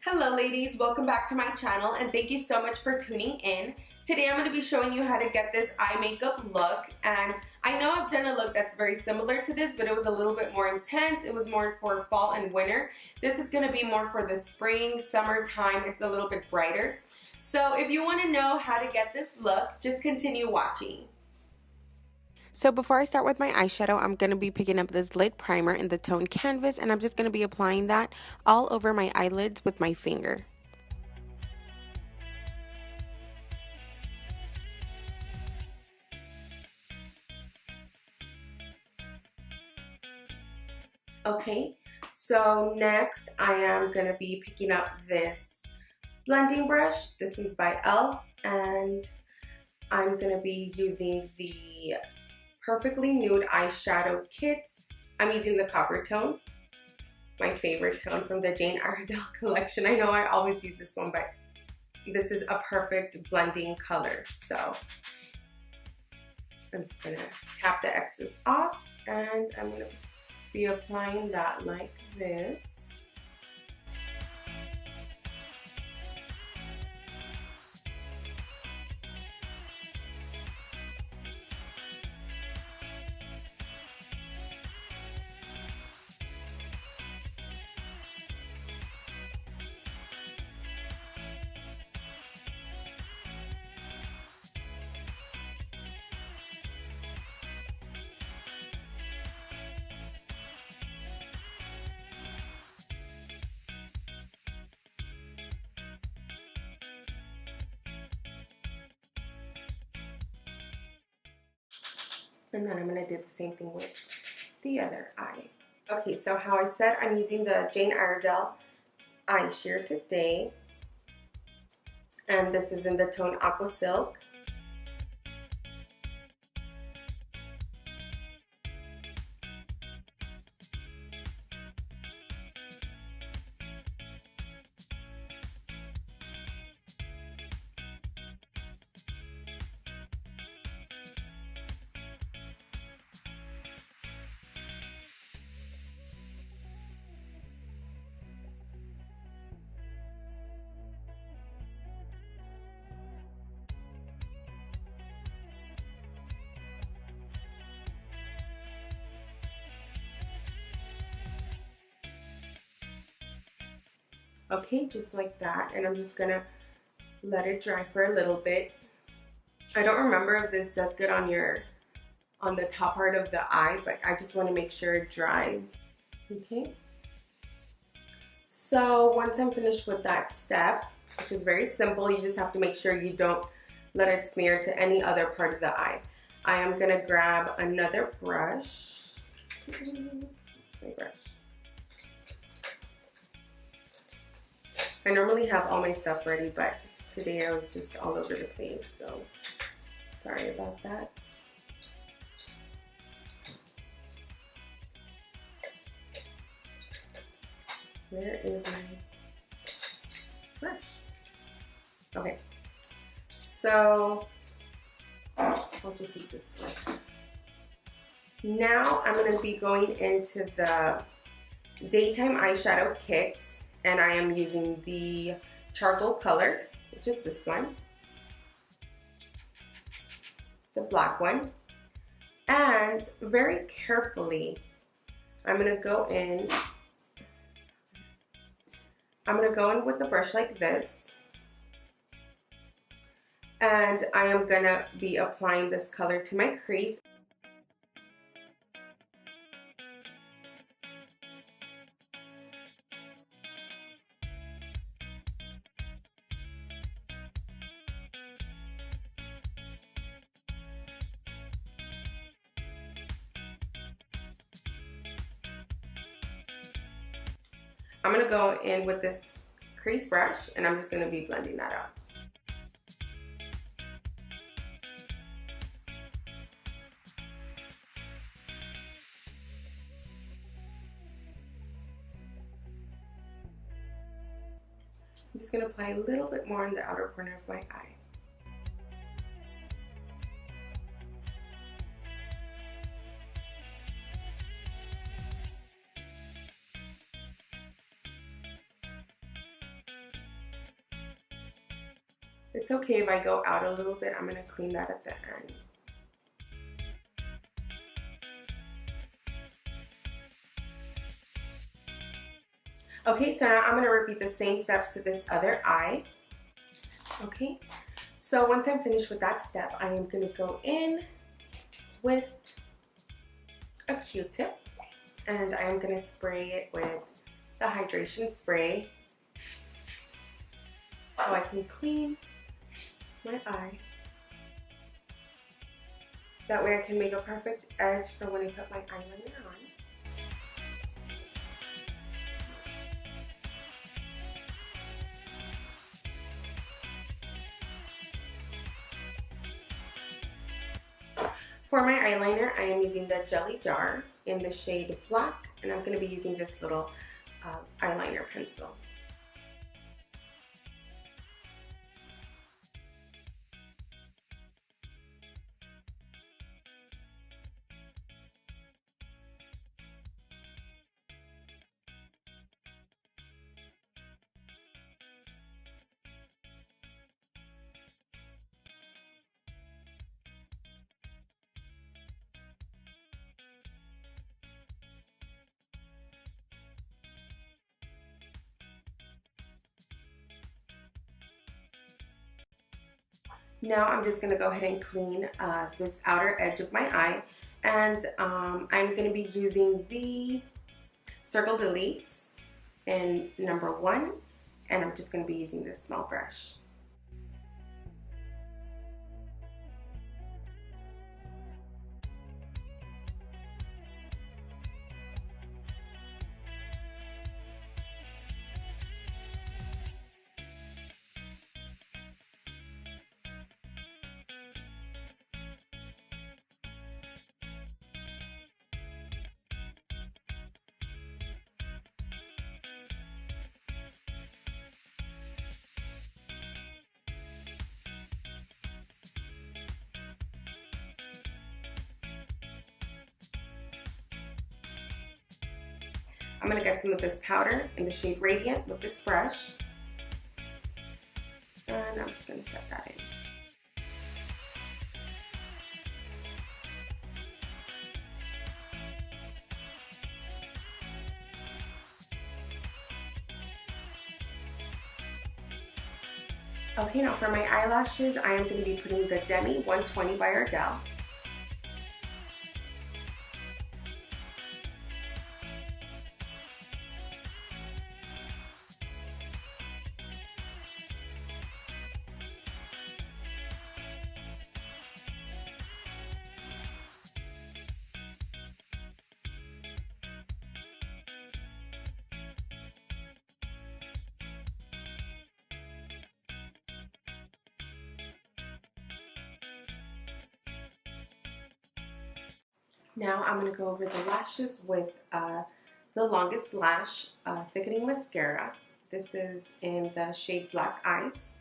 Hello ladies, welcome back to my channel and thank you so much for tuning in. Today I'm going to be showing you how to get this eye makeup look, and I know I've done a look that's very similar to this, but it was a little bit more intense. It was more for fall and winter. This is going to be more for the spring, summertime. It's a little bit brighter. So if you want to know how to get this look, just continue watching. So before I start with my eyeshadow, I'm going to be picking up this lid primer in the tone Canvas, and I'm just going to be applying that all over my eyelids with my finger. Okay, so next I am going to be picking up this blending brush. This one's by e.l.f. and I'm going to be using the Perfectly Nude eyeshadow kit. I'm using the copper tone, my favorite tone from the Iredale collection. I know I always use this one, but this is a perfect blending color. So I'm just gonna tap the excess off and I'm gonna be applying that like this. And then I'm going to do the same thing with the other eye. Okay, so how I said, I'm using the Iredale eye sheer today. And this is in the tone Aqua Silk. Okay, just like that, and I'm just gonna let it dry for a little bit. I don't remember if this does good on the top part of the eye, but I just want to make sure it dries. Okay, so once I'm finished with that step, which is very simple, you just have to make sure you don't let it smear to any other part of the eye. I am gonna grab another brush. My brush. I normally have all my stuff ready, but today I was just all over the place, so sorry about that. Where is my brush? Okay, so I'll just use this one. Now I'm going to be going into the Daytime Eyeshadow Kit. And I am using the charcoal color, which is this one, the black one. And very carefully, I'm gonna go in with the brush like this. And I am gonna be applying this color to my crease. I'm going to go in with this crease brush and I'm just going to be blending that out. I'm just going to apply a little bit more in the outer corner of my eye. It's okay if I go out a little bit. I'm going to clean that at the end. Okay, so now I'm going to repeat the same steps to this other eye. Okay, so once I'm finished with that step, I am going to go in with a Q-tip, and I am going to spray it with the hydration spray so I can clean my eye. That way I can make a perfect edge for when I put my eyeliner on. For my eyeliner, I am using the Jelly Jar in the shade Black, and I'm going to be using this little eyeliner pencil. Now I'm just going to go ahead and clean this outer edge of my eye, and I'm going to be using the Circle Delete in number 1, and I'm just going to be using this small brush. I'm going to get some of this powder in the shade Radiant with this brush, and I'm just going to set that in. Okay, now for my eyelashes, I am going to be putting the Demi 120 by Iredale. Now I'm going to go over the lashes with the Longest Lash Thickening Mascara. This is in the shade Black Ice.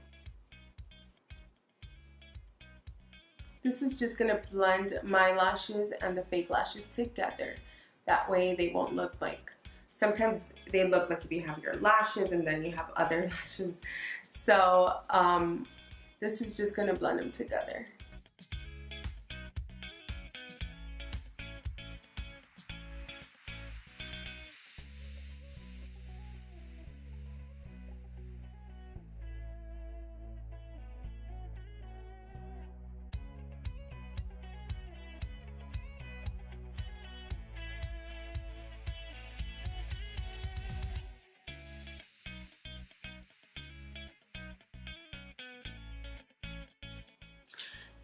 This is just going to blend my lashes and the fake lashes together. That way they won't look like, sometimes they look like if you have your lashes and then you have other lashes. So this is just going to blend them together.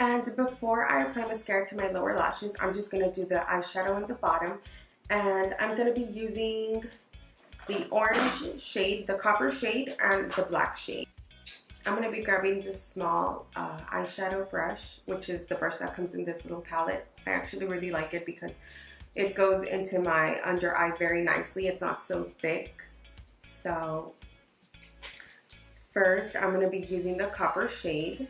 And before I apply mascara to my lower lashes, I'm just going to do the eyeshadow on the bottom. And I'm going to be using the orange shade, the copper shade, and the black shade. I'm going to be grabbing this small eyeshadow brush, which is the brush that comes in this little palette. I actually really like it because it goes into my under eye very nicely. It's not so thick. So first, I'm going to be using the copper shade.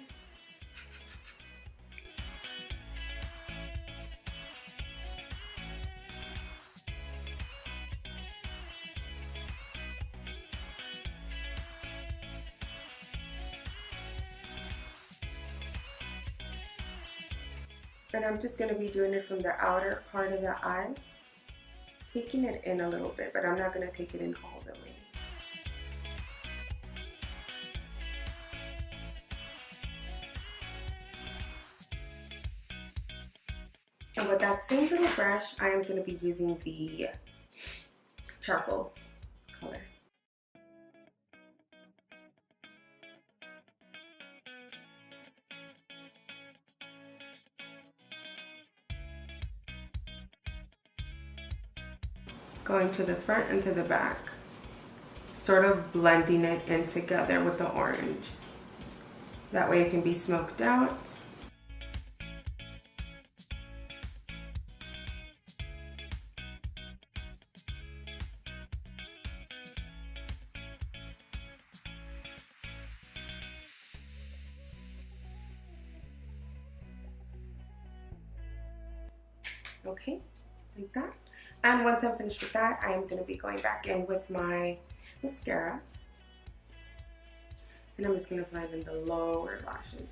And I'm just going to be doing it from the outer part of the eye, taking it in a little bit, but I'm not going to take it in all the way. And with that same little brush, I am going to be using the charcoal color. Going to the front and to the back, sort of blending it in together with the orange. That way it can be smoked out. Okay, like that. And once I'm finished with that, I am going to be going back in with my mascara. And I'm just going to blend in the lower lashes.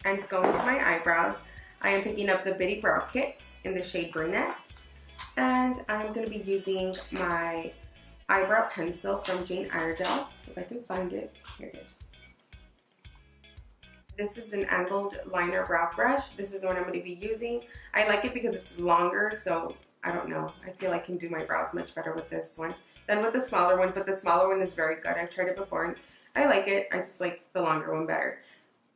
And to go into my eyebrows, I am picking up the Bitty Brow Kit in the shade Brunette. And I'm going to be using my eyebrow pencil from Iredale. If I can find it, here it is. This is an angled liner brow brush. This is the one I'm going to be using. I like it because it's longer, so I don't know. I feel I can do my brows much better with this one than with the smaller one, but the smaller one is very good. I've tried it before and I like it. I just like the longer one better.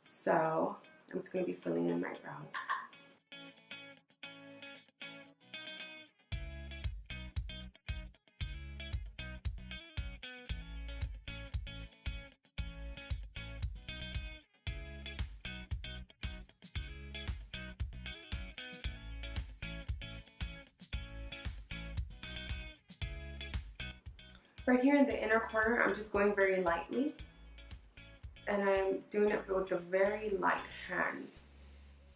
So I'm just going to be filling in my brows. Right here in the inner corner, I'm just going very lightly. And I'm doing it with a very light hand.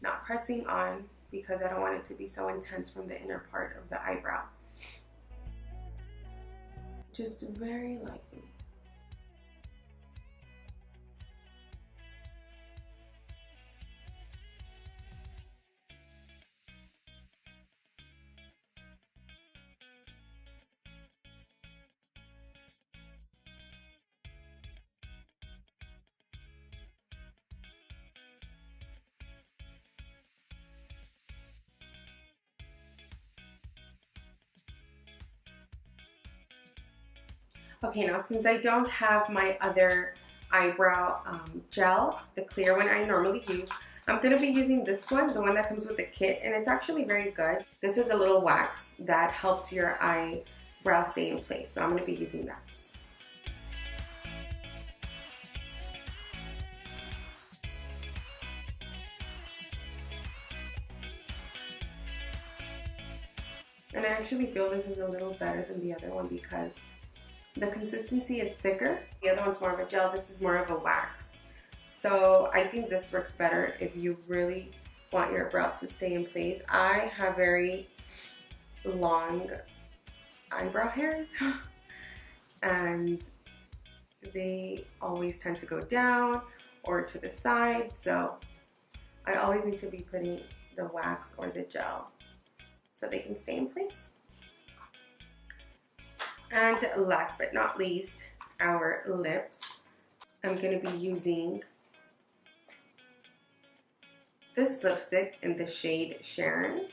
Not pressing on because I don't want it to be so intense from the inner part of the eyebrow. Just very lightly. Okay, now since I don't have my other eyebrow gel, the clear one I normally use, I'm going to be using this one, the one that comes with the kit, and it's actually very good. This is a little wax that helps your eyebrow stay in place, so I'm going to be using that. And I actually feel this is a little better than the other one because the consistency is thicker. The other one's more of a gel, this is more of a wax. So I think this works better if you really want your brows to stay in place. I have very long eyebrow hairs and they always tend to go down or to the side, so I always need to be putting the wax or the gel so they can stay in place. And last but not least, our lips. I'm going to be using this lipstick in the shade Sharon.